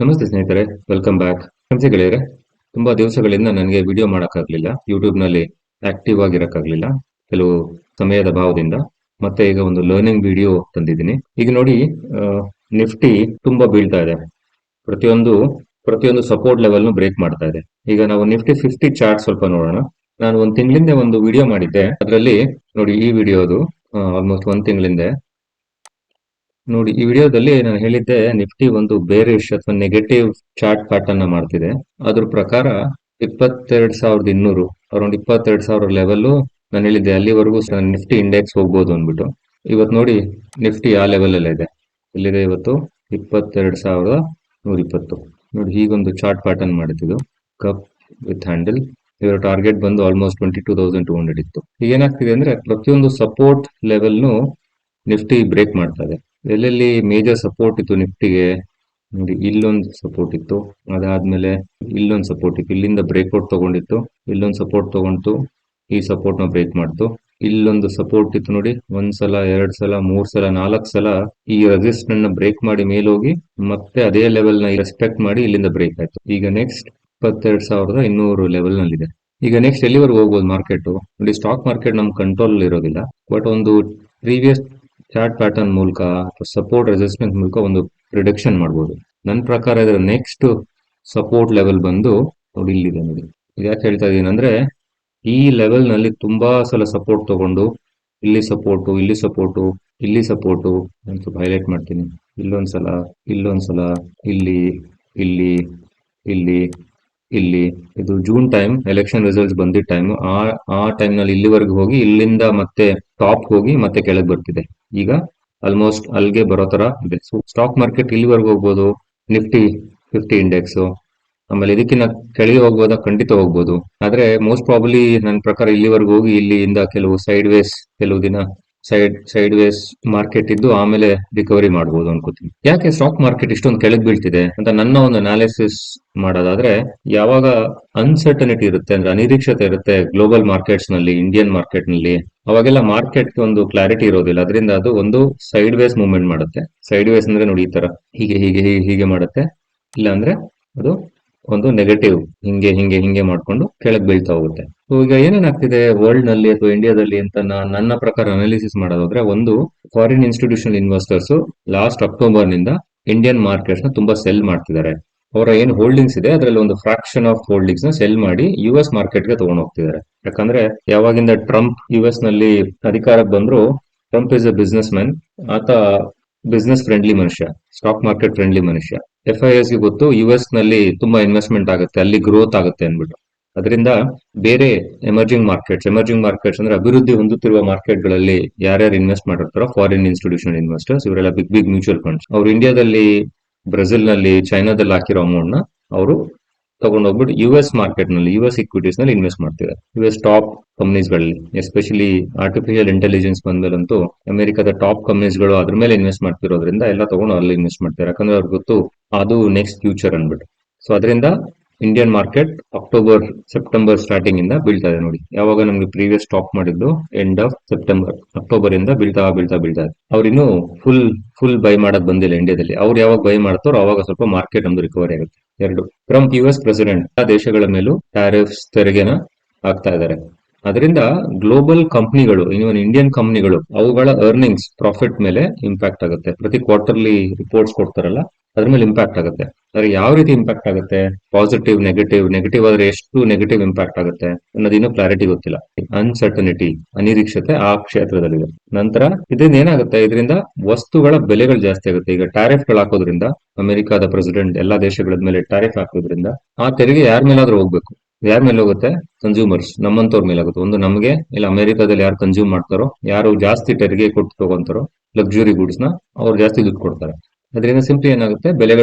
ನಮಸ್ತೆ ಸ್ನೇಹಿತರೆ, welcome back. ನಮಸ್ತೆ ಗೆಳೆಯರೆ. ತುಂಬಾ ದಿವಸಗಳಿಂದ ನನಗೆ ವಿಡಿಯೋ ಮಾಡೋಕ್ಕಾಗಲಿಲ್ಲ, ಯೂಟ್ಯೂಬ್ನಲ್ಲಿ ಆಕ್ಟಿವ್ ಆಗಿರೋಕ್ಕಾಗಲಿಲ್ಲ ಕೆಲವು ಸಮಯದ ಭಾವದಿಂದ. ಮತ್ತೆ ಈಗ ಒಂದು ಲರ್ನಿಂಗ್ ವಿಡಿಯೋ ತಂದಿದ್ದೀನಿ. ಈಗ ನೋಡಿ, ನಿಫ್ಟಿ ತುಂಬಾ ಬೀಳ್ತಾ ಇದೆ. ಪ್ರತಿಯೊಂದು ಪ್ರತಿಯೊಂದು ಸಪೋರ್ಟ್ ಲೆವೆಲ್ನು ಬ್ರೇಕ್ ಮಾಡ್ತಾ ಇದೆ. ಈಗ ನಾವು ನಿಫ್ಟಿ 50 ಚಾರ್ಟ್ ಸ್ವಲ್ಪ ನೋಡೋಣ. ನಾನು ಒಂದು ತಿಂಗಳಿಂದ ಒಂದು ವಿಡಿಯೋ ಮಾಡಿದ್ದೆ. ಅದರಲ್ಲಿ ನೋಡಿ, ಈ ವಿಡಿಯೋದು ಆಲ್ಮೋಸ್ಟ್ ಒಂದು ತಿಂಗಳಿಂದ ನೋಡಿ. ಈ ವಿಡಿಯೋದಲ್ಲಿ ನಾನು ಹೇಳಿದ್ದೆ ನಿಫ್ಟಿ ಒಂದು ಬೇರಿಶ್ ಅಥವಾ ನೆಗೆಟಿವ್ ಚಾರ್ಟ್ ಪ್ಯಾಟರ್ನ್ ಮಾಡ್ತಿದೆ. ಅದ್ರ ಪ್ರಕಾರ 22,200 ಅರೌಂಡ್ 22,000 ಲೆವೆಲ್ ನಾನು ಹೇಳಿದ್ದೆ, ಅಲ್ಲಿವರೆಗೂ ನಿಫ್ಟಿ ಇಂಡೆಕ್ಸ್ ಹೋಗ್ಬೋದು ಅಂದ್ಬಿಟ್ಟು. ಇವತ್ತು ನೋಡಿ, ನಿಫ್ಟಿ ಆ ಲೆವೆಲ್ ಅಲ್ಲೇ ಇದೆ. ಇಲ್ಲಿದೆ ಇವತ್ತು 22,120. ನೋಡಿ, ಹೀಗೊಂದು ಚಾರ್ಟ್ ಪ್ಯಾಟರ್ನ್ ಮಾಡಿದ್ದು, ಕಪ್ ವಿತ್ ಹ್ಯಾಂಡಲ್. ಇವರ ಟಾರ್ಗೆಟ್ ಬಂದು ಆಲ್ಮೋಸ್ಟ್ 22,200 ಇತ್ತು. ಈಗ ಏನಾಗ್ತಿದೆ ಅಂದ್ರೆ, ಪ್ರತಿಯೊಂದು ಸಪೋರ್ಟ್ ಲೆವೆಲ್ನು ನಿಫ್ಟಿ ಬ್ರೇಕ್ ಮಾಡ್ತಾ ಇದೆ. ಎಲ್ಲೆಲ್ಲಿ ಮೇಜರ್ ಸಪೋರ್ಟ್ ಇತ್ತು ನಿಫ್ಟಿಗೆ ನೋಡಿ, ಇಲ್ಲೊಂದು ಸಪೋರ್ಟ್ ಇತ್ತು, ಅದಾದ್ಮೇಲೆ ಇಲ್ಲೊಂದು ಸಪೋರ್ಟ್ ಇತ್ತು, ಇಲ್ಲಿಂದ ಬ್ರೇಕ್ಔಟ್ ತಗೊಂಡಿತ್ತು, ಇಲ್ಲೊಂದು ಸಪೋರ್ಟ್ ತಗೊಂಡು ಈ ಸಪೋರ್ಟ್ ನ ಬ್ರೇಕ್ ಮಾಡ್ತು. ಇಲ್ಲೊಂದು ಸಪೋರ್ಟ್ ಇತ್ತು ನೋಡಿ, ಒಂದ್ಸಲ, 2 ಸಲ, 3 ಸಲ, 4 ಸಲ ಈ ರೆಸಿಸ್ಟೆನ್ಸ್ ನ ಬ್ರೇಕ್ ಮಾಡಿ ಮೇಲೋಗಿ ಮತ್ತೆ ಅದೇ ಲೆವೆಲ್ ನ ರೆಸ್ಪೆಕ್ಟ್ ಮಾಡಿ ಇಲ್ಲಿಂದ ಬ್ರೇಕ್ ಆಯ್ತು. ಈಗ ನೆಕ್ಸ್ಟ್ 22,200 ಲೆವೆಲ್ ನಲ್ಲಿದೆ. ಈಗ ನೆಕ್ಸ್ಟ್ ಎಲ್ಲಿವರೆಗೂ ಹೋಗ್ಬೋದು ಮಾರ್ಕೆಟ್ ನೋಡಿ. ಸ್ಟಾಕ್ ಮಾರ್ಕೆಟ್ ನಮ್ ಕಂಟ್ರೋಲ್ ಇರೋದಿಲ್ಲ, ಬಟ್ ಒಂದು ಪ್ರೀವಿಯಸ್ ಚಾರ್ಟ್ ಪ್ಯಾಟರ್ನ್ ಮೂಲಕ ಅಥವಾ ಸಪೋರ್ಟ್ ರೆಸಿಸ್ಟೆನ್ಸ್ ಮೂಲಕ ಒಂದು ಪ್ರಿಡಿಕ್ಷನ್ ಮಾಡ್ಬೋದು. ನನ್ನ ಪ್ರಕಾರ ಇದರ ನೆಕ್ಸ್ಟ್ ಸಪೋರ್ಟ್ ಲೆವೆಲ್ ಬಂದು ನೋಡಿ, ಇಲ್ಲಿದೆ ನೋಡಿ. ಯಾಕೆ ಹೇಳ್ತಾ ಇದೀನಿ ಅಂದ್ರೆ, ಈ ಲೆವೆಲ್ ನಲ್ಲಿ ತುಂಬಾ ಸಲ ಸಪೋರ್ಟ್ ತಗೊಂಡು ಇಲ್ಲಿ ಸಪೋರ್ಟು, ಇಲ್ಲಿ ಸಪೋರ್ಟು, ಇಲ್ಲಿ ಸಪೋರ್ಟು, ನಾನು ಸ್ವಲ್ಪ ಹೈಲೈಟ್ ಮಾಡ್ತೀನಿ. ಇಲ್ಲೊಂದ್ಸಲ, ಇಲ್ಲೊಂದ್ಸಲ, ಇಲ್ಲಿ, ಇಲ್ಲಿ, ಇಲ್ಲಿ, ಇಲ್ಲಿ. ಇದು ಜೂನ್ ಟೈಮ್, ಎಲೆಕ್ಷನ್ ರಿಸಲ್ಟ್ಸ್ ಬಂದಿದ್ದ ಟೈಮ್. ಆ ಟೈಮ್ ನಲ್ಲಿ ಇಲ್ಲಿವರೆಗೂ ಹೋಗಿ ಇಲ್ಲಿಂದ ಮತ್ತೆ ಟಾಪ್ ಹೋಗಿ ಮತ್ತೆ ಕೆಳಗೆ ಬರ್ತಿದೆ. ಈಗ ಆಲ್ಮೋಸ್ಟ್ ಅಲ್ಲಿಗೆ ಬರೋ ತರ ಇದೆ. ಸೊ ಸ್ಟಾಕ್ ಮಾರ್ಕೆಟ್ ಇಲ್ಲಿವರೆಗೂ ಹೋಗ್ಬೋದು, ನಿಫ್ಟಿ 50 ಇಂಡೆಕ್ಸ್. ಆಮೇಲೆ ಇದಕ್ಕಿಂತ ಕೆಳಗೆ ಹೋಗ್ಬೋದಾ? ಖಂಡಿತ ಹೋಗ್ಬೋದು. ಆದ್ರೆ ಮೋಸ್ಟ್ ಪ್ರಾಬಲಿ ನನ್ನ ಪ್ರಕಾರ ಇಲ್ಲಿವರೆಗೂ ಹೋಗಿ ಇಲ್ಲಿಂದ ಕೆಲವು ಸೈಡ್ ವೇಸ್, ಕೆಲವು ದಿನ ಸೈಡ್ ವೇಸ್ ಮಾರ್ಕೆಟ್ ಇದ್ದು ಆಮೇಲೆ ರಿಕವರಿ ಮಾಡ್ಬೋದು ಅನ್ಕೋತೀನಿ. ಯಾಕೆ ಸ್ಟಾಕ್ ಮಾರ್ಕೆಟ್ ಇಷ್ಟೊಂದು ಕೆಳಗೆ ಬೀಳ್ತಿದೆ ಅಂತ ನನ್ನ ಒಂದು ಅನಾಲಿಸಿಸ್ ಮಾಡೋದಾದ್ರೆ, ಯಾವಾಗ ಅನ್ಸರ್ಟನಿಟಿ ಇರುತ್ತೆ ಅಂದ್ರೆ ಅನಿರೀಕ್ಷತೆ ಇರುತ್ತೆ ಗ್ಲೋಬಲ್ ಮಾರ್ಕೆಟ್ಸ್ ನಲ್ಲಿ, ಇಂಡಿಯನ್ ಮಾರ್ಕೆಟ್ ನಲ್ಲಿ, ಅವಾಗೆಲ್ಲ ಮಾರ್ಕೆಟ್ ಒಂದು ಕ್ಲಾರಿಟಿ ಇರೋದಿಲ್ಲ. ಅದರಿಂದ ಅದು ಒಂದು ಸೈಡ್ ವೇಸ್ ಮೂವ್ಮೆಂಟ್ ಮಾಡುತ್ತೆ. ಸೈಡ್ ವೇಸ್ ಅಂದ್ರೆ ನೋಡಿ, ಈ ತರ ಹೀಗೆ ಹೀಗೆ ಹೀಗೆ ಹೀಗೆ ಮಾಡುತ್ತೆ. ಇಲ್ಲ ಅಂದ್ರೆ ಅದು ಒಂದು ನೆಗೆಟಿವ್ ಹಿಂಗೆ ಹಿಂಗೆ ಹಿಂಗೆ ಮಾಡ್ಕೊಂಡು ಕೆಳಗೆ ಬೀಳ್ತಾ ಹೋಗುತ್ತೆ. ಸೊ ಈಗ ಏನೇನಾಗ್ತಿದೆ ವರ್ಲ್ಡ್ ನಲ್ಲಿ ಅಥವಾ ಇಂಡಿಯಾದಲ್ಲಿ ಅಂತ ನನ್ನ ಪ್ರಕಾರ ಅನಾಲಿಸಿಸ್ ಮಾಡೋದಾದ್ರೆ, ಒಂದು foreign institutional investors last October ನಿಂದ ಇಂಡಿಯನ್ ಮಾರ್ಕೆಟ್ಸ್ ನ ತುಂಬಾ ಸೆಲ್ ಮಾಡ್ತಿದ್ದಾರೆ. ಅವರ ಏನು ಹೋಲ್ಡಿಂಗ್ಸ್ ಇದೆ ಅದರಲ್ಲಿ ಒಂದು ಫ್ರಾಕ್ಷನ್ ಆಫ್ ಹೋಲ್ಡಿಂಗ್ಸ್ ನ ಸೆಲ್ ಮಾಡಿ US ಮಾರ್ಕೆಟ್ಗೆ ತಗೊಂಡು ಹೋಗ್ತಿದ್ದಾರೆ. ಯಾಕಂದ್ರೆ ಯಾವಾಗಿಂದ ಟ್ರಂಪ್ US ನಲ್ಲಿ ಅಧಿಕಾರಕ್ಕೆ ಬಂದ್ರು, Trump is a business man. ಆತ ಬಿಸ್ನೆಸ್ ಫ್ರೆಂಡ್ಲಿ ಮನುಷ್ಯ, ಸ್ಟಾಕ್ ಮಾರ್ಕೆಟ್ ಫ್ರೆಂಡ್ಲಿ ಮನುಷ್ಯ. FIS ಗೆ ಗೊತ್ತು US ನಲ್ಲಿ ತುಂಬಾ ಇನ್ವೆಸ್ಟ್ಮೆಂಟ್ ಆಗುತ್ತೆ, ಅಲ್ಲಿ ಗ್ರೋತ್ ಆಗುತ್ತೆ ಅಂದ್ಬಿಟ್ಟು. ಅದರಿಂದ ಬೇರೆ ಎಮರ್ಜಿಂಗ್ ಮಾರ್ಕೆಟ್ಸ್ ಅಂದ್ರೆ ಅಭಿವೃದ್ಧಿ ಹೊಂದುತ್ತಿರುವ ಮಾರ್ಕೆಟ್ಗಳಲ್ಲಿ ಯಾರ್ಯಾರು ಇನ್ವೆಸ್ಟ್ ಮಾಡಿರ್ತಾರೋ ಫಾರಿನ್ ಇನ್ಸ್ಟಿಟ್ಯೂಷನಲ್ ಇನ್ವೆಸ್ಟರ್ಸ್, ಇವರೆಲ್ಲ ಬಿಗ್ ಮ್ಯೂಚುವಲ್ ಫಂಡ್ಸ್, ಅವರು ಇಂಡಿಯಾದಲ್ಲಿ, ಬ್ರೆಜಿಲ್ ನಲ್ಲಿ, ಚೈನಾದಲ್ಲಿ ಹಾಕಿರೋ ಅಮೌಂಟ್ ನ ಅವರು ತಗೊಂಡೋಗ್ಬಿಟ್ಟು US ಮಾರ್ಕೆಟ್ ನಲ್ಲಿ, US ಇಕ್ವಿಟೀಸ್ ನಲ್ಲಿ ಇನ್ವೆಸ್ಟ್ ಮಾಡ್ತಿದ್ದಾರೆ. US ಟಾಪ್ ಕಂಪನೀಸ್ ಗಳಲ್ಲಿ, ಎಸ್ಪೆಷಲಿ ಆರ್ಟಿಫಿಷಿಯಲ್ ಇಂಟೆಲಿಜೆನ್ಸ್ ಬಂದ್ಮೇಲಂತೂ ಅಮೆರಿಕದ ಟಾಪ್ ಕಂಪನೀಸ್ ಗಳು ಅದ್ರ ಮೇಲೆ ಇನ್ವೆಸ್ಟ್ ಮಾಡ್ತಿರೋದ್ರಿಂದ ಎಲ್ಲ ತಗೊಂಡು ಅಲ್ಲಿ ಇನ್ವೆಸ್ಟ್ ಮಾಡ್ತಾರೆ. ಯಾಕಂದ್ರೆ ಅವ್ರಿಗೆ ಗೊತ್ತು ಅದು ನೆಕ್ಸ್ಟ್ ಫ್ಯೂಚರ್ ಅನ್ಬಿಟ್ಟು. ಸೊ ಅದರಿಂದ ಇಂಡಿಯನ್ ಮಾರ್ಕೆಟ್ ಸೆಪ್ಟೆಂಬರ್ ಸ್ಟಾರ್ಟಿಂಗ್ ಇಂದ ಬೀಳ್ತಾ ಇದೆ ನೋಡಿ. ಯಾವಾಗ ನಮ್ಗೆ ಪ್ರೀವಿಯಸ್ ಟಾಪ್ ಮಾಡಿದ್ದು ಎಂಡ್ ಆಫ್ ಸೆಪ್ಟೆಂಬರ್, ಅಕ್ಟೋಬರ್ ಇಂದ ಬೀಳ್ತಾ ಇದೆ. ಅವ್ರು ಇನ್ನೂ ಫುಲ್ ಬೈ ಮಾಡೋದ್ ಬಂದಿಲ್ಲ ಇಂಡಿಯಾದಲ್ಲಿ. ಅವ್ರು ಯಾವಾಗ ಬೈ ಮಾಡ್ತಾರೋ ಅವಾಗ ಸ್ವಲ್ಪ ಮಾರ್ಕೆಟ್ ನಮ್ದು ರಿಕವರಿ ಆಗುತ್ತೆ. ಎರಡು, ಟ್ರಂಪ್ US ಪ್ರೆಸಿಡೆಂಟ್ ಆ ದೇಶಗಳ ಮೇಲೂ ಟ್ಯಾರಿಫ್ಸ್ ತೆರಿಗೆನ ಹಾಕ್ತಾ ಇದ್ದಾರೆ. ಅದರಿಂದ ಗ್ಲೋಬಲ್ ಕಂಪನಿಗಳು, ಇವನ್ ಇಂಡಿಯನ್ ಕಂಪನಿಗಳು, ಅವುಗಳ ಅರ್ನಿಂಗ್ಸ್, ಪ್ರಾಫಿಟ್ ಮೇಲೆ ಇಂಪ್ಯಾಕ್ಟ್ ಆಗುತ್ತೆ. ಪ್ರತಿ ಕ್ವಾರ್ಟರ್ಲಿ ರಿಪೋರ್ಟ್ಸ್ ಕೊಡ್ತಾರಲ್ಲ, ಅದ್ರ ಮೇಲೆ ಇಂಪ್ಯಾಕ್ಟ್ ಆಗುತ್ತೆ. ಆದ್ರೆ ಯಾವ ರೀತಿ ಇಂಪ್ಯಾಕ್ಟ್ ಆಗುತ್ತೆ, ಪಾಸಿಟಿವ್, ನೆಗೆಟಿವ್ ಆದ್ರೆ ಎಷ್ಟು ನೆಗೆಟಿವ್ ಇಂಪ್ಯಾಕ್ಟ್ ಆಗುತ್ತೆ ಅನ್ನೋದಿನ್ನೂ ಕ್ಲಾರಿಟಿ ಗೊತ್ತಿಲ್ಲ. ಅನ್ಸರ್ಟನಿಟಿ, ಅನಿರೀಕ್ಷತೆ ಆ ಕ್ಷೇತ್ರದಲ್ಲಿದೆ. ನಂತರ ಇದರಿಂದ ಏನಾಗುತ್ತೆ, ಇದರಿಂದ ವಸ್ತುಗಳ ಬೆಲೆಗಳು ಜಾಸ್ತಿ ಆಗುತ್ತೆ. ಈಗ ಟ್ಯಾರಿಫ್ ಗಳು ಹಾಕೋದ್ರಿಂದ, ಅಮೆರಿಕದ ಪ್ರೆಸಿಡೆಂಟ್ ಎಲ್ಲಾ ದೇಶಗಳ ಮೇಲೆ ಟ್ಯಾರಿಫ್ ಹಾಕೋದ್ರಿಂದ ಆ ತೆರಿಗೆ ಯಾರ ಮೇಲಾದ್ರೂ ಹೋಗ್ಬೇಕು. ಯಾರ ಮೇಲೆ ಹೋಗುತ್ತೆ? ಕನ್ಸ್ಯೂಮರ್ಸ್, ನಮ್ಮಂತವ್ರ ಮೇಲೆ ಆಗುತ್ತೆ. ಒಂದು ನಮಗೆ, ಇಲ್ಲ ಅಮೆರಿಕದಲ್ಲಿ ಯಾರು ಕನ್ಸ್ಯೂಮ್ ಮಾಡ್ತಾರೋ, ಯಾರು ಜಾಸ್ತಿ ತೆರಿಗೆ ಕೊಟ್ಟು ತಗೊಂತಾರೋ ಲಕ್ಸುರಿ ಗೂಡ್ಸ್ ನ, ಅವ್ರು ಜಾಸ್ತಿ ದುಡ್ಡು ಕೊಡ್ತಾರೆ. ಅದರಿಂದ ಸಿಂಪ್ಲಿ ಏನಾಗುತ್ತೆ,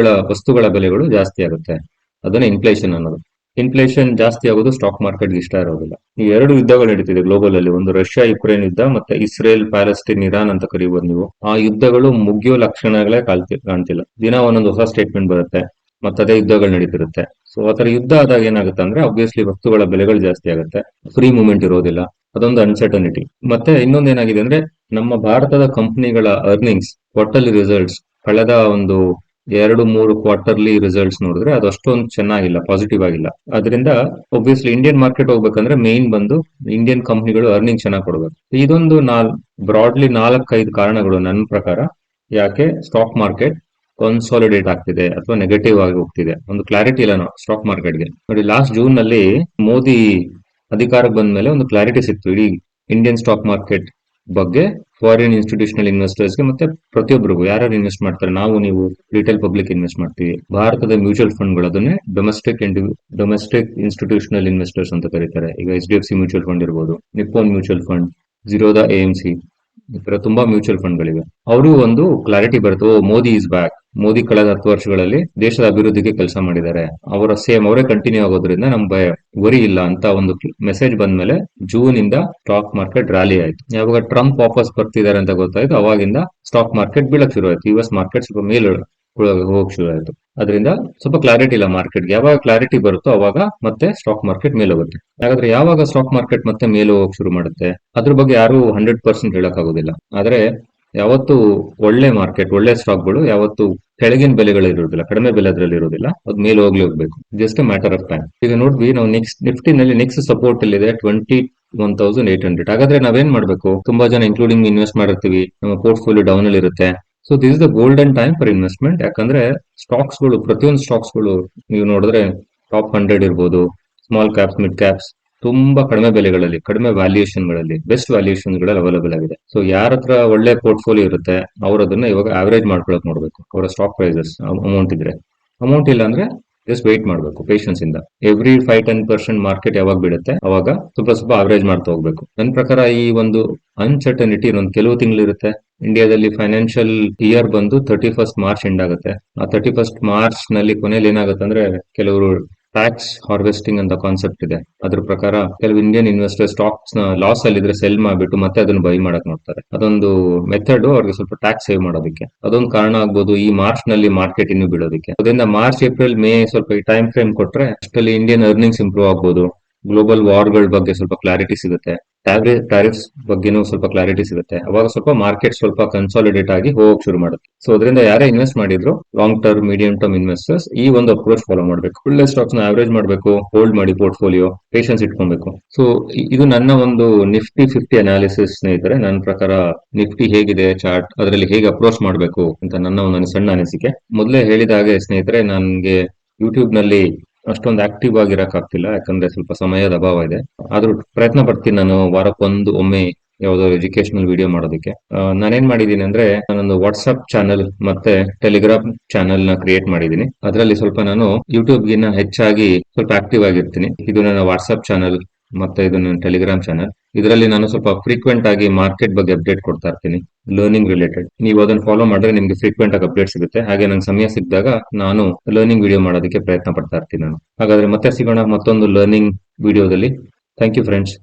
ವಸ್ತುಗಳ ಬೆಲೆಗಳು ಜಾಸ್ತಿ ಆಗುತ್ತೆ. ಅದನ್ನ ಇನ್ಫ್ಲೇಷನ್ ಅನ್ನೋದು. ಇನ್ಫ್ಲೇಷನ್ ಜಾಸ್ತಿ ಆಗೋದು ಸ್ಟಾಕ್ ಮಾರ್ಕೆಟ್ಗೆ ಇಷ್ಟ ಇರೋದಿಲ್ಲ. ಈ ಎರಡು ಯುದ್ಧಗಳು ನಡೀತಿದೆ ಗ್ಲೋಬಲ್ ಅಲ್ಲಿ, ಒಂದು ರಷ್ಯಾ ಯುಕ್ರೇನ್ ಯುದ್ಧ, ಮತ್ತೆ ಇಸ್ರೇಲ್ ಪ್ಯಾಲೆಸ್ಟೈನ್ ಇರಾನ್ ಅಂತ ಕರೀಬಹುದು ನೀವು. ಆ ಯುದ್ಧಗಳು ಮುಗಿಯೋ ಲಕ್ಷಣಗಳೇ ಕಾಣ್ತಿಲ್ಲ. ದಿನ ಒಂದೊಂದು ಹೊಸ ಸ್ಟೇಟ್ಮೆಂಟ್ ಬರುತ್ತೆ, ಮತ್ತದೇ ಯುದ್ಧಗಳು ನಡೀತಿರುತ್ತೆ. ಸೊ ಆತರ ಯುದ್ಧ ಆದಾಗ ಏನಾಗುತ್ತೆ ಅಂದ್ರೆ, ಆಬ್ವಿಯಸ್ಲಿ ವಸ್ತುಗಳ ಬೆಲೆಗಳು ಜಾಸ್ತಿ ಆಗುತ್ತೆ, ಫ್ರೀ ಮೂವ್ಮೆಂಟ್ ಇರೋದಿಲ್ಲ. ಅದೊಂದು ಅನ್ಸರ್ಟನಿಟಿ. ಮತ್ತೆ ಇನ್ನೊಂದು ಏನಾಗಿದೆ ಅಂದ್ರೆ, ನಮ್ಮ ಭಾರತದ ಕಂಪನಿಗಳ ಅರ್ನಿಂಗ್ಸ್, ಕ್ವಾರ್ಟರ್ಲಿ ರಿಸಲ್ಟ್ಸ್ ಕಳೆದ ಒಂದು 2-3 ಕ್ವಾರ್ಟರ್ಲಿ ರಿಸಲ್ಟ್ಸ್ ನೋಡಿದ್ರೆ ಅದು ಅಷ್ಟೊಂದು ಚೆನ್ನಾಗಿಲ್ಲ, ಪಾಸಿಟಿವ್ ಆಗಿಲ್ಲ. ಅದರಿಂದ ಒಬ್ವಿಯಸ್ಲಿ ಇಂಡಿಯನ್ ಮಾರ್ಕೆಟ್ ಹೋಗ್ಬೇಕಂದ್ರೆ ಮೇನ್ ಬಂದು ಇಂಡಿಯನ್ ಕಂಪ್ನಿಗಳು ಅರ್ನಿಂಗ್ ಚೆನ್ನಾಗಿ ಕೊಡಬೇಕು. ಇದೊಂದು ಬ್ರಾಡ್ಲಿ 4-5 ಕಾರಣಗಳು ನನ್ನ ಪ್ರಕಾರ ಯಾಕೆ ಸ್ಟಾಕ್ ಮಾರ್ಕೆಟ್ ಕನ್ಸಾಲಿಡೇಟ್ ಆಗ್ತಿದೆ ಅಥವಾ ನೆಗೆಟಿವ್ ಆಗಿ ಹೋಗ್ತಿದೆ. ಒಂದು ಕ್ಲಾರಿಟಿ ಇಲ್ಲ ನಾವು ಸ್ಟಾಕ್ ಮಾರ್ಕೆಟ್ಗೆ. ನೋಡಿ, ಲಾಸ್ಟ್ ಜೂನ್ ನಲ್ಲಿ ಮೋದಿ ಅಧಿಕಾರಕ್ಕೆ ಬಂದ ಮೇಲೆ ಒಂದು ಕ್ಲಾರಿಟಿ ಸಿಕ್ತು ಇಡೀ ಇಂಡಿಯನ್ ಸ್ಟಾಕ್ ಮಾರ್ಕೆಟ್ ಬಗ್ಗೆ, ಫಾರಿನ್ ಇನ್ಸ್ಟಿಟ್ಯೂಷನಲ್ ಇನ್ವೆಸ್ಟರ್ಸ್ಗೆ ಮತ್ತೆ ಪ್ರತಿಯೊಬ್ಬರಿಗೂ ಯಾರ್ಯಾರು ಇನ್ವೆಸ್ಟ್ ಮಾಡ್ತಾರೆ, ನಾವು ನೀವು ರಿಟೇಲ್ ಪಬ್ಲಿಕ್ ಇನ್ವೆಸ್ಟ್ ಮಾಡ್ತೀವಿ. ಭಾರತದ ಮ್ಯೂಚುವಲ್ ಫಂಡ್ಗಳು ಅದನ್ನೇ ಡೊಮೆಸ್ಟಿಕ್ ಇನ್ಸ್ಟಿಟ್ಯೂಷನಲ್ ಇನ್ವೆಸ್ಟರ್ಸ್ ಅಂತ ಕರೀತಾರೆ. ಈಗ HDFC ಮ್ಯೂಚುವಲ್ ಫಂಡ್ ಇರ್ಬೋದು, ನಿಪ್ಪೋನ್ ಮ್ಯೂಚುವಲ್ ಫಂಡ್, ಜಿರೋದಾ AMC, ಈ ತರ ತುಂಬಾ ಮ್ಯೂಚುವಲ್ ಫಂಡ್ಗಳಿವೆ. ಅವರು ಒಂದು ಕ್ಲಾರಿಟಿ ಬರುತ್ತೆ, ಓ ಮೋದಿ ಇಸ್ ಬ್ಯಾಕ್. ಮೋದಿ ಕಳೆದ 10 ವರ್ಷಗಳಲ್ಲಿ ದೇಶದ ಅಭಿವೃದ್ಧಿಗೆ ಕೆಲಸ ಮಾಡಿದ್ದಾರೆ, ಅವರೇ ಕಂಟಿನ್ಯೂ ಆಗೋದ್ರಿಂದ ನಮ್ಗೆ ವರಿ ಇಲ್ಲ ಅಂತ ಒಂದು ಮೆಸೇಜ್ ಬಂದ್ಮೇಲೆ ಜೂನ್ ಇಂದ ಸ್ಟಾಕ್ ಮಾರ್ಕೆಟ್ ರ್ಯಾಲಿ ಆಯ್ತು. ಯಾವಾಗ ಟ್ರಂಪ್ ವಾಪಸ್ ಬರ್ತಿದ್ದಾರೆ ಅಂತ ಗೊತ್ತಾಯ್ತು, ಅವಾಗಿಂದ ಸ್ಟಾಕ್ ಮಾರ್ಕೆಟ್ ಬೀಳಕ್ ಶುರು ಆಯ್ತು. US ಮಾರ್ಕೆಟ್ ಸ್ವಲ್ಪ ಮೇಲೆ ಹೋಗಕ್ ಶುರು ಆಯ್ತು. ಅದರಿಂದ ಸ್ವಲ್ಪ ಕ್ಲಾರಿಟಿ ಇಲ್ಲ ಮಾರ್ಕೆಟ್ಗೆ. ಯಾವಾಗ ಕ್ಲಾರಿಟಿ ಬರುತ್ತೋ ಅವಾಗ ಮತ್ತೆ ಸ್ಟಾಕ್ ಮಾರ್ಕೆಟ್ ಮೇಲೆ ಹೋಗುತ್ತೆ. ಹಾಗಾದ್ರೆ ಯಾವಾಗ ಸ್ಟಾಕ್ ಮಾರ್ಕೆಟ್ ಮತ್ತೆ ಮೇಲೆ ಹೋಗಕ್ ಶುರು ಮಾಡುತ್ತೆ, ಅದ್ರ ಬಗ್ಗೆ ಯಾರು 100% ಹೇಳಕ್ ಆಗೋದಿಲ್ಲ. ಆದ್ರೆ ಯಾವತ್ತು ಒಳ್ಳೆ ಮಾರ್ಕೆಟ್, ಒಳ್ಳೆ ಸ್ಟಾಕ್ಗಳು ಯಾವತ್ತು ಕೆಳಗಿನ ಬೆಲೆಗಳಿರೋದಿಲ್ಲ, ಕಡಿಮೆ ಬೆಲೆ ಅದ್ರಲ್ಲಿ ಇರೋದಿಲ್ಲ, ಅದು ಮೇಲೆ ಹೋಗ್ಬೇಕು. Just matter of time. ಈಗ ನೋಡ್ವಿ, ನಾವು ನಿಫ್ಟಿನಲ್ಲಿ ನೆಕ್ಸ್ಟ್ ಸಪೋರ್ಟ್ ಇದೆ 21,800. ಹಾಗಾದ್ರೆ ನಾವೇನ್ ಮಾಡ್ಬೇಕು? ತುಂಬಾ ಜನ ಇನ್ಕ್ಲೂಡಿಂಗ್ ಇನ್ವೆಸ್ಟ್ ಮಾಡಿರ್ತೀವಿ, ನಮ್ಮ ಪೋರ್ಟ್ಫೋಲಿಯೋ ಡೌನ್ ಅಲ್ಲಿ ಇರುತ್ತೆ. So this is the golden time for investment. ಯಾಕಂದ್ರೆ ಸ್ಟಾಕ್ಸ್ಗಳು, ಪ್ರತಿಯೊಂದು ಸ್ಟಾಕ್ಸ್ಗಳು ನೀವು ನೋಡಿದ್ರೆ ಟಾಪ್ 100 ಇರ್ಬೋದು, ಸ್ಮಾಲ್ ಕ್ಯಾಪ್ಸ್, ಮಿಡ್ ಕ್ಯಾಪ್ಸ್, ತುಂಬಾ ಕಡಿಮೆ ಬೆಲೆಗಳಲ್ಲಿ, ಕಡಿಮೆ ವ್ಯಾಲ್ಯೂಯೇಷನ್ಗಳಲ್ಲಿ, ಬೆಸ್ಟ್ ವ್ಯಾಲ್ಯೂಯೇಷನ್ಗಳಲ್ಲಿ ಅವೈಲೇಬಲ್ ಆಗಿದೆ. ಸೊ ಯಾರ ಹತ್ರ ಒಳ್ಳೆ ಪೋರ್ಟ್ಫೋಲಿಯೋ ಇರುತ್ತೆ ಅವ್ರು ಅದನ್ನ ಇವಾಗ ಆವರೇಜ್ ಮಾಡ್ಕೊಳಕ್ ನೋಡ್ಬೇಕು. ಅವರ ಸ್ಟಾಕ್ ಪ್ರೈಸಸ್ ಅಮೌಂಟ್ ಇದ್ರೆ. ಅಮೌಂಟ್ ಇಲ್ಲ ಅಂದ್ರೆ ಜಸ್ಟ್ ವೆಯ್ಟ್ ಮಾಡಬೇಕು ಪೇಷನ್ಸ್ ಇಂದ. ಎವ್ರಿ 5-10% ಮಾರ್ಕೆಟ್ ಯಾವಾಗ ಬೀಳುತ್ತೆ ಅವಾಗ ಸ್ವಲ್ಪ ಅವರೇಜ್ ಮಾಡ್ತಾ ಹೋಗ್ಬೇಕು. ನನ್ನ ಪ್ರಕಾರ ಈ ಒಂದು ಅನ್ಸರ್ಟನಿಟಿ ಇನ್ನೊಂದು ಕೆಲವು ತಿಂಗಳಿರುತ್ತೆ. ಇಂಡಿಯಾದಲ್ಲಿ ಫೈನಾನ್ಷಿಯಲ್ ಇಯರ್ ಬಂದು 31st ಮಾರ್ಚ್ ಎಂಡ್ ಆಗುತ್ತೆ. ಆ 31st ಮಾರ್ಚ್ ನಲ್ಲಿ ಕೊನೆಯಲ್ಲಿ ಏನಾಗುತ್ತೆ ಅಂದ್ರೆ, ಕೆಲವರು ಟ್ಯಾಕ್ಸ್ ಹಾರ್ವೆಸ್ಟಿಂಗ್ ಅಂತ ಕಾನ್ಸೆಪ್ಟ್ ಇದೆ. ಅದ್ರ ಪ್ರಕಾರ ಕೆಲವು ಇಂಡಿಯನ್ ಇನ್ವೆಸ್ಟರ್ ಸ್ಟಾಕ್ಸ್ ನ ಲಾಸ್ ಅಲ್ಲಿ ಇದ್ರೆ ಸೆಲ್ ಮಾಡ್ಬಿಟ್ಟು ಮತ್ತೆ ಅದನ್ನು ಬೈ ಮಾಡಕ್ ನೋಡ್ತಾರೆ. ಅದೊಂದು ಮೆಥಡ್ ಅವ್ರಿಗೆ ಸ್ವಲ್ಪ ಟ್ಯಾಕ್ಸ್ ಸೇವ್ ಮಾಡೋದಕ್ಕೆ. ಅದೊಂದು ಕಾರಣ ಆಗ್ಬೋದು ಈ ಮಾರ್ಚ್ ನಲ್ಲಿ ಮಾರ್ಕೆಟ್ ಇನ್ನೂ ಬೀಳೋದಕ್ಕೆ. ಅದರಿಂದ ಮಾರ್ಚ್, ಏಪ್ರಿಲ್, ಮೇ ಸ್ವಲ್ಪ ಈ ಟೈಮ್ ಫ್ರೇಮ್ ಕೊಟ್ರೆ ಅಷ್ಟರಲ್ಲಿ ಇಂಡಿಯನ್ ಅರ್ನಿಂಗ್ಸ್ ಇಂಪ್ರೂವ್ ಆಗ್ಬೋದು. ಗ್ಲೋಬಲ್ ವಾರ್ಗಳ ಬಗ್ಗೆ ಸ್ವಲ್ಪ ಕ್ಲಾರಿಟಿ ಸಿಗುತ್ತೆ. ಟ್ಯಾರಿಫ್ಸ್ ಬಗ್ಗೆನೂ ಸ್ವಲ್ಪ ಕ್ಲಾರಿಟಿ ಸಿಗುತ್ತೆ. ಅವಾಗ ಸ್ವಲ್ಪ ಮಾರ್ಕೆಟ್ ಸ್ವಲ್ಪ ಕನ್ಸಾಲಿಡೇಟ್ ಆಗಿ ಹೋಗಕ್ ಶುರು ಮಾಡುತ್ತೆ. ಸೊ ಅದರಿಂದ ಯಾರೇ ಇನ್ವೆಸ್ಟ್ ಮಾಡಿದ್ರು long term, medium term investors ಈ ಒಂದು ಅಪ್ರೋಚ್ ಫಾಲೋ ಮಾಡಬೇಕು. ಒಳ್ಳೆ ಸ್ಟಾಕ್ಸ್ ನ ಅವರೇಜ್ ಮಾಡಬೇಕು, ಹೋಲ್ಡ್ ಮಾಡಿ ಪೋರ್ಟ್ಫೋಲಿಯೋ, ಪೇಷನ್ಸ್ ಇಟ್ಕೊಬೇಕು. ಸೊ ಇದು ನನ್ನ ಒಂದು ನಿಫ್ಟಿ 50 ಅನಾಲಿಸಿಸ್ ಸ್ನೇಹಿತರೆ. ನನ್ನ ಪ್ರಕಾರ ನಿಫ್ಟಿ ಹೇಗಿದೆ ಚಾರ್ಟ್, ಅದರಲ್ಲಿ ಹೇಗೆ ಅಪ್ರೋಚ್ ಮಾಡಬೇಕು ಅಂತ ನನ್ನ ಒಂದು ಸಣ್ಣ ಅನಿಸಿಕೆ. ಮೊದಲೇ ಹೇಳಿದ ಹಾಗೆ ಸ್ನೇಹಿತರೆ, ನನಗೆ ಯೂಟ್ಯೂಬ್ ನಲ್ಲಿ ಅಷ್ಟೊಂದು ಆಕ್ಟಿವ್ ಆಗಿರಕ್ ಆಗ್ತಿಲ್ಲ, ಯಾಕಂದ್ರೆ ಸ್ವಲ್ಪ ಸಮಯದ ಅಭಾವ ಇದೆ. ಆದ್ರೂ ಪ್ರಯತ್ನ ಪಡ್ತೀನಿ ನಾನು ಒಮ್ಮೆ ಯಾವುದೋ ಎಜುಕೇಶನಲ್ ವಿಡಿಯೋ ಮಾಡೋದಕ್ಕೆ. ನಾನೇನ್ ಮಾಡಿದೀನಿ ಅಂದ್ರೆ, ನಾನೊಂದು ವಾಟ್ಸ್ಆಪ್ ಚಾನಲ್ ಮತ್ತೆ ಟೆಲಿಗ್ರಾಮ್ ಚಾನಲ್ ನ ಕ್ರಿಯೇಟ್ ಮಾಡಿದೀನಿ. ಅದರಲ್ಲಿ ಸ್ವಲ್ಪ ನಾನು ಯೂಟ್ಯೂಬ್ ಗಿನ್ನ ಹೆಚ್ಚಾಗಿ ಸ್ವಲ್ಪ ಆಕ್ಟಿವ್ ಆಗಿರ್ತೀನಿ. ಇದು ನನ್ನ ವಾಟ್ಸ್ಆಪ್ ಚಾನಲ್ ಮತ್ತೆ ಇದು ನನ್ನ ಟೆಲಿಗ್ರಾಮ್ ಚಾನಲ್. ಇದರಲ್ಲಿ ನಾನು ಸ್ವಲ್ಪ ಫ್ರೀಕ್ವೆಂಟ್ ಆಗಿ ಮಾರ್ಕೆಟ್ ಬಗ್ಗೆ ಅಪ್ಡೇಟ್ ಕೊಡ್ತಾ ಇರ್ತೀನಿ, ಲರ್ನಿಂಗ್ ರಿಲೇಟೆಡ್. ನೀವು ಅದನ್ನು ಫಾಲೋ ಮಾಡಿದ್ರೆ ನಿಮ್ಗೆ ಫ್ರೀಕ್ವೆಂಟ್ ಆಗಿ ಅಪ್ಡೇಟ್ ಸಿಗುತ್ತೆ. ಹಾಗೆ ನಂಗೆ ಸಮಯ ಸಿಕ್ಕಿದಾಗ ನಾನು ಲರ್ನಿಂಗ್ ವಿಡಿಯೋ ಮಾಡೋದಕ್ಕೆ ಪ್ರಯತ್ನ ಪಡ್ತಾ ಇರ್ತೀನಿ ನಾನು. ಹಾಗಾದ್ರೆ ಮತ್ತೆ ಸಿಗೋಣ ಮತ್ತೊಂದು ಲರ್ನಿಂಗ್ ವಿಡಿಯೋದಲ್ಲಿ. Thank you friends.